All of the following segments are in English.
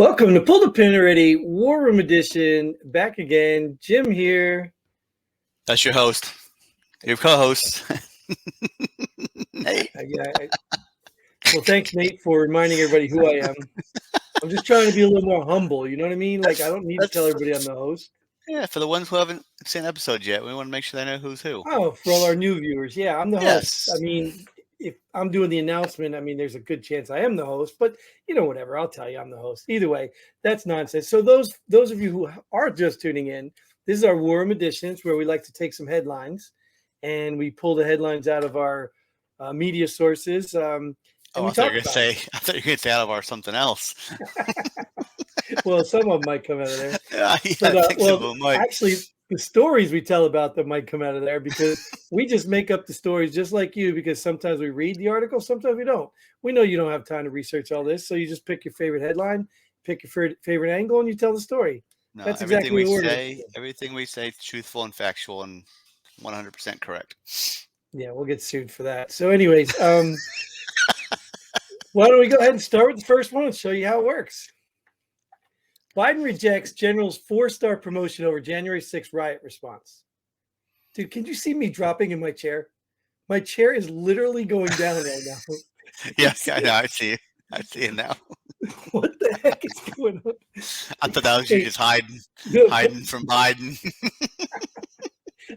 Welcome to Pull the Pin Already, War Room Edition. Back again. Jim here. That's your host. Your co-host. Nate. Well, thanks, Nate, for reminding everybody who I am. I'm just trying to be a little more humble. You know what I mean? Like, I don't need to tell everybody I'm the host. Yeah, for the ones who haven't seen episodes yet, we want to make sure they know who's who. Oh, for all our new viewers. Yeah, I'm the Yes. host. I mean, if I'm doing the announcement, I mean, there's a good chance I am the host, but whatever. I'll tell you I'm the host. Either way, that's nonsense. So those of you who are just tuning in, this is our War Room Editions where we like to take some headlines and we pull the headlines out of our media sources. And I thought you were going to say out of our something else. Well, some of them might come out of there. Yeah, but, I think some of them might. Actually, the stories we tell about them might come out of there because we just make up the stories just like you, because sometimes we read the article, sometimes we don't. We know you don't have time to research all this, so you just pick your favorite headline, pick your favorite angle, and you tell the story. No, that's everything exactly everything we say is truthful and factual and 100% correct. Yeah, we'll get sued for that. So anyways, why don't we go ahead and start with the first one and show you how it works. Biden rejects general's 4-star promotion over January 6th riot response. Dude, can you see me dropping in my chair? My chair is literally going down right now. Yes, I know. I see it. I see it now. What the heck is going on? I thought that was you just hiding from Biden.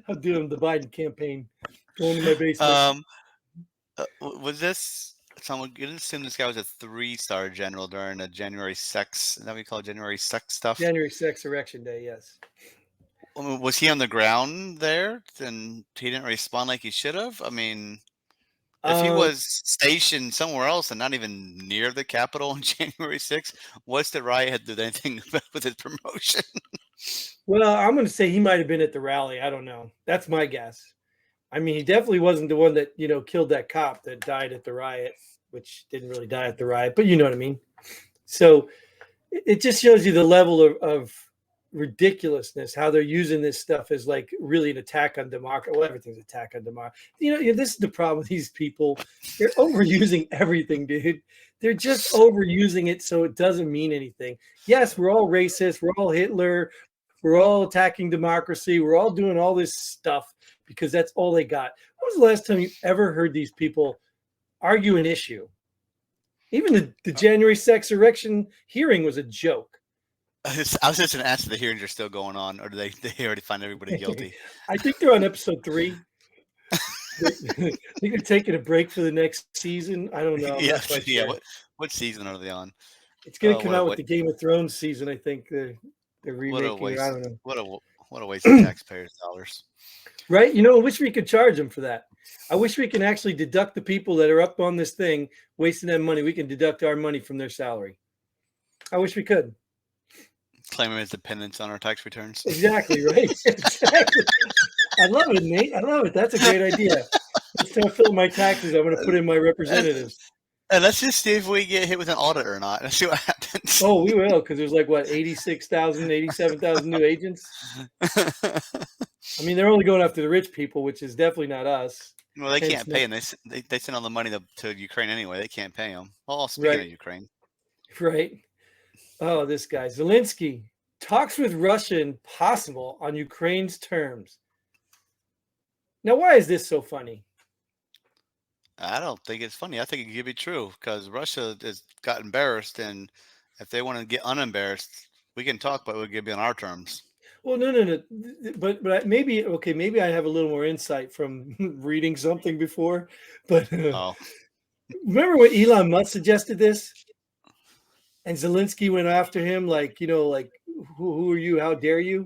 I'm doing the Biden campaign. Going to my basement. Was this... Someone could assume this guy was a 3-star general during a January 6th. Is that what we call it, January 6th stuff? January 6th election day, yes. I mean, was he on the ground there? And he didn't respond like he should have? I mean, if he was stationed somewhere else and not even near the Capitol on January 6th, what's the riot had to do anything with his promotion? Well, I'm going to say he might have been at the rally. I don't know. That's my guess. I mean, he definitely wasn't the one that, killed that cop that died at the riot, which didn't really die at the riot, but you know what I mean? So it just shows you the level of ridiculousness, how they're using this stuff as like really an attack on democracy. Well, everything's an attack on democracy. This is the problem with these people. They're overusing everything, dude. They're just overusing it so it doesn't mean anything. Yes, we're all racist. We're all Hitler. We're all attacking democracy. We're all doing all this stuff because that's all they got. When was the last time you ever heard these people argue an issue? Even the January 6th election hearing was a joke. I was just going to ask if the hearings are still going on, or do they already find everybody guilty? I think they're on episode 3. I think they're taking a break for the next season. I don't know. Yeah. What season are they on? It's going to come out with the Game of Thrones season. I think they're remaking. I don't know. What a waste of taxpayers' dollars. Right? I wish we could charge them for that. I wish we can actually deduct the people that are up on this thing wasting that money. We can deduct our money from their salary. I wish we could. Claim them as dependents on our tax returns. Exactly, right? Exactly. I love it, Nate. I love it. That's a great idea. Next time I fill my taxes, I'm going to put in my representatives. And let's just see if we get hit with an audit or not. Let's see what happens. Oh, we will, because there's 86,000, 87,000 new agents. I mean, they're only going after the rich people, which is definitely not us. Well, they can't pay, and they send all the money to Ukraine anyway. They can't pay them. Oh, speaking of Ukraine. Right. Oh, this guy. Zelensky talks with Russia impossible on Ukraine's terms. Now, why is this so funny? I don't think it's funny. I think it could be true because Russia has got embarrassed, and if they want to get unembarrassed, we can talk, but it would be on our terms. Well, no. But maybe I have a little more insight from reading something before. But remember when Elon Musk suggested this? And Zelensky went after him who are you? How dare you?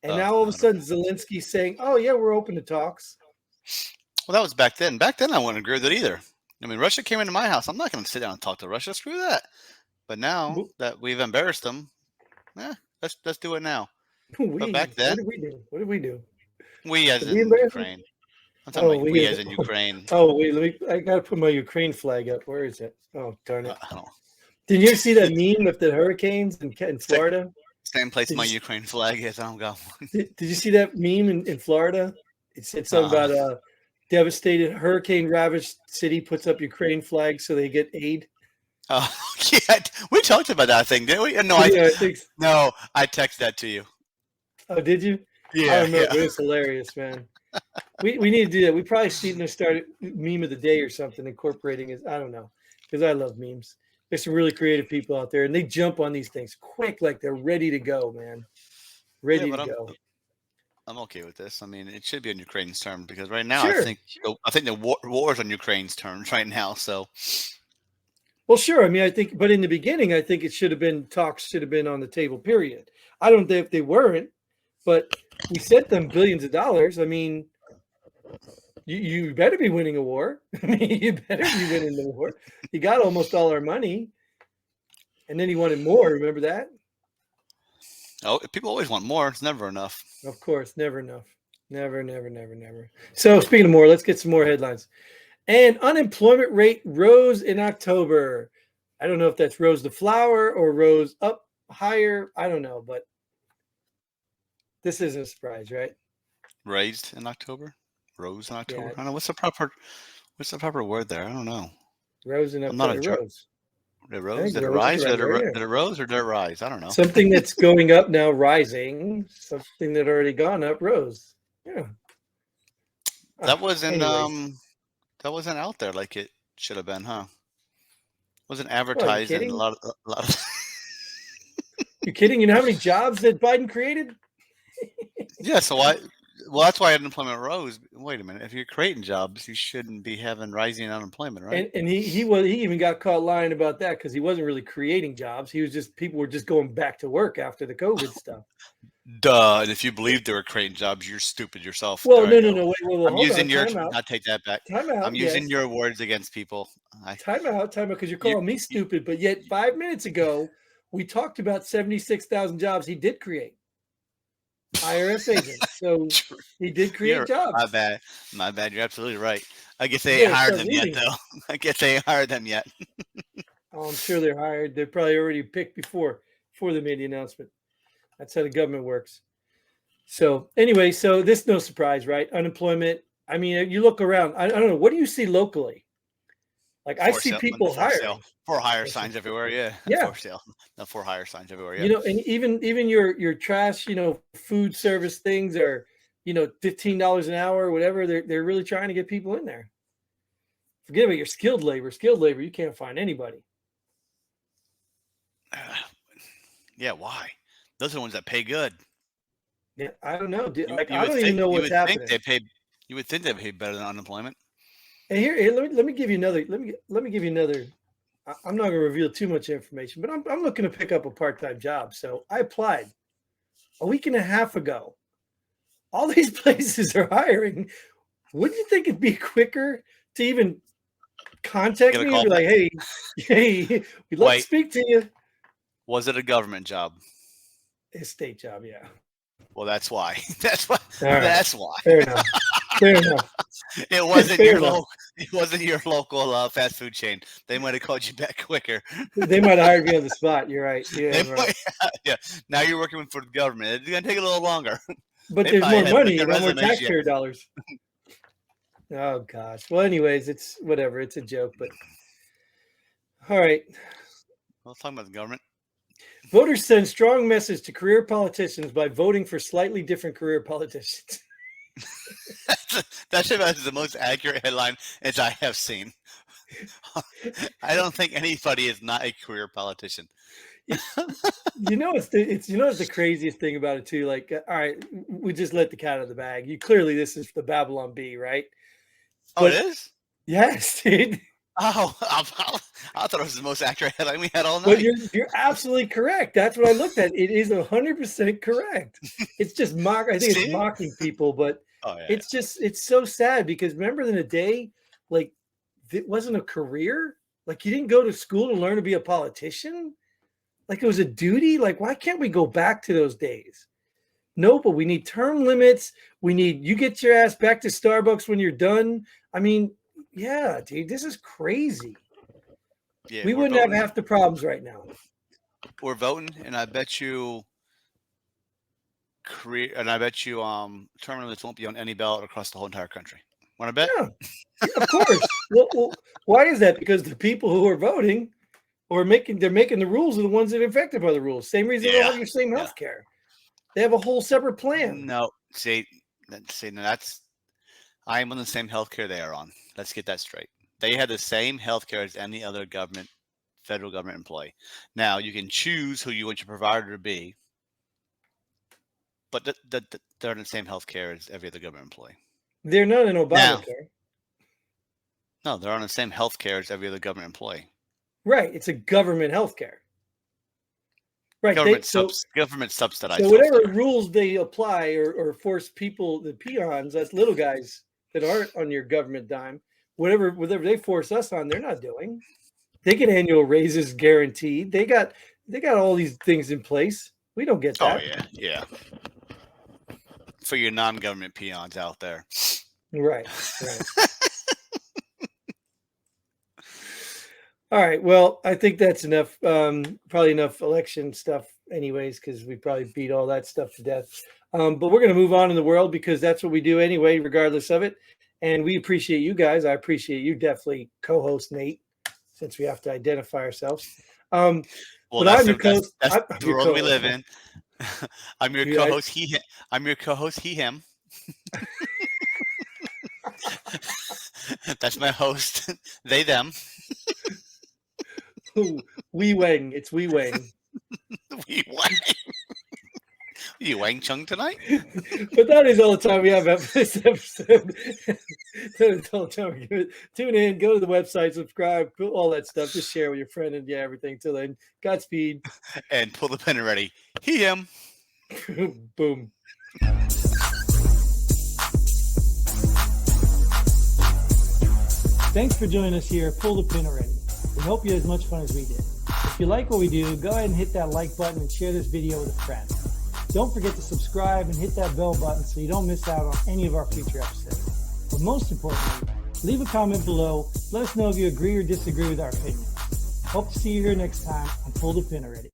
And now all of a sudden Zelensky's saying, oh, yeah, we're open to talks. Well, that was back then. Back then, I wouldn't agree with it either. I mean, Russia came into my house. I'm not going to sit down and talk to Russia. Screw that. But now that we've embarrassed them, let's do it now. But back then, what did we do? We as in Ukraine. I'm talking about we as in Ukraine. Oh, wait, I got to put my Ukraine flag up. Where is it? Oh, darn it. Did you ever see that meme of the hurricanes in Florida? Same place my Ukraine flag is. I don't got one. Did you see that meme in Florida? It said something about a devastated hurricane-ravaged city puts up Ukraine flag so they get aid. Oh, yeah, we talked about that thing, didn't we? No, Yeah, I think. no, I texted that to you. Oh, did you? I Yeah, don't remember. yeah. It was hilarious, man. We need to do that. We probably need to start a meme of the day or something, incorporating it. I don't know, because I love memes. There's some really creative people out there, and they jump on these things quick, like they're ready to go, man. Yeah, Ready to but go. I'm okay with this. I mean, it should be on Ukraine's terms because right now Sure. I think the war is on Ukraine's terms right now. So Well, sure. I mean, I think, but in the beginning, I think it should have been talks should have been on the table. Period. I don't know if they weren't, but we sent them billions of dollars. I mean, you better be winning a war. I mean, you better be winning the war. You got almost all our money, and then he wanted more. Remember that? oh, people always want more. It's never enough. Of course, never enough. Never, never, never, never. So, speaking of more, let's get some more headlines. And unemployment rate rose in October. I don't know if that's rose the flower or rose up higher. I don't know, but this isn't a surprise, right? Raised in October, rose in October. Yeah, I don't know what's the proper word there. I don't know. rose in I'm not October. a It dr- rose. Did it I rose? think Did it rose is the rise? right word. Did Yeah. it rose or did it rise? I don't know. Something that's going up now rising. Something that already gone up rose. Yeah. That wasn't Anyways, that wasn't out there like it should have been, huh? Wasn't what are you advertised in kidding? a lot of You kidding? You know how many jobs that Biden created? yeah. So why? Well, that's why unemployment rose. Wait a minute. If you're creating jobs, you shouldn't be having rising unemployment, right? And he even got caught lying about that because he wasn't really creating jobs. He was just people were just going back to work after the COVID stuff. Duh. And if you believe they were creating jobs, you're stupid yourself. Well, There I no, no, go. no. Wait, well, I'm hold on. using your. Time out. I take that back. Time I'm out. using Yes. your words against people. I Time out. Time out. Because you're you, calling me you stupid. But yet, 5 minutes ago, we talked about 76,000 jobs he did create. IRS agents. So he did create you're my jobs. bad. My bad. You're absolutely right. I guess You they ain't better hired start them yet, reading. though. I guess they ain't hired them yet. Oh, I'm sure they're hired. They're probably already picked before they made the announcement. That's how the government works. So anyway, so this no surprise, right? Unemployment. I mean, you look around. I don't know. What do you see locally? Like I For see sale, people for sale, hiring. for hire signs everywhere. Yeah, Yeah, for sale, no for hire signs everywhere. Yeah. and even your trash, food service things are, $15 an hour or whatever. They're really trying to get people in there. Forget about your skilled labor. Skilled labor, you can't find anybody. Yeah, why? Those are the ones that pay good. Yeah, I don't know. You Like you I would don't even think know you what's would think happening. they pay you would think they pay better than unemployment. And here, let me give you another. Let me give you another. I'm not going to reveal too much information, but I'm looking to pick up a part time job. So I applied a week and a half ago. All these places are hiring. Wouldn't you think it'd be quicker to even contact Get a me and call be back. like, "Hey, we'd love to Wait, speak to you." was it a government job? A state job, yeah. Well, that's why. That's why. All right, That's why. fair enough. Fair enough. It wasn't Fair your enough. local. It wasn't your local fast food chain. They might have called you back quicker. They might have hired me on the spot. You're right. Yeah, They right. might, yeah. Now you're working for the government. It's gonna take a little longer. But They there's probably more haven't looked money, at no more resumes yet. taxpayer dollars. Oh gosh. Well, anyways, it's whatever. It's a joke, but all right. Let's talk about the government. Voters send strong message to career politicians by voting for slightly different career politicians. That should be the most accurate headline as I have seen. I don't think anybody is not a career politician. It's the craziest thing about it too. Like, all right, we just let the cat out of the bag. You clearly this is the Babylon Bee, right? Oh, it But is? yes, dude. Oh, I thought it was the most accurate headline we had all But night. you're absolutely correct. That's what I looked at. It is 100% correct. It's just I think it's See? mocking people, but Oh, yeah. it's so sad because remember in the day, like it wasn't a career. Like you didn't go to school to learn to be a politician. Like it was a duty. Like why can't we go back to those days? No, but we need term limits. We need you get your ass back to Starbucks when you're done. I mean, yeah, dude, this is crazy. Yeah, We we're wouldn't have voting. half the problems right now. We're voting, and I bet you term limits won't be on any ballot across the whole entire country. Want to bet? Yeah, of course. Well, why is that? Because the people who are voting Or they're making the rules are the ones that are affected by the rules. Same reason they don't have your same health care. They have a whole separate plan. No, see, no, that's I am on the same health care they are on. Let's get that straight. They have the same health care as any other federal government employee. Now, you can choose who you want your provider to be, but they're in the same health care as every other government employee. They're not in Obamacare. No, they're on the same health care as every other government employee. Right. It's a government health care. Right. Government subsidized. So whatever rules they apply or force people, the peons, that's little guys that aren't on your government dime, whatever they force us on, they're not doing. They get annual raises guaranteed. They got all these things in place. We don't get that. Oh yeah. For your non-government peons out there. Right. All right. Well, I think that's enough. Probably enough election stuff anyways, because we probably beat all that stuff to death. But we're going to move on in the world because that's what we do anyway, regardless of it. And we appreciate you guys. I appreciate you definitely, co-host Nate, since we have to identify ourselves. Well, that's the world we live in. I'm your co-host. I'm your co-host. Him. That's my host. They, them. Wee Wang. It's Wee Wang. Wee Wang. You Wang Chung tonight? But that is all the time we have for this episode. That is all the time we give. Tune in, go to the website, subscribe, all that stuff. Just share with your friend and everything. Till then, Godspeed. And pull the pen ready. Him. Boom. Thanks for joining us here at Pull the Pin Already. We hope you had as much fun as we did. If you like what we do, go ahead and hit that like button and share this video with a friend. Don't forget to subscribe and hit that bell button so you don't miss out on any of our future episodes. But most importantly, leave a comment below. Let us know if you agree or disagree with our opinion. Hope to see you here next time on Pull the Pin Already.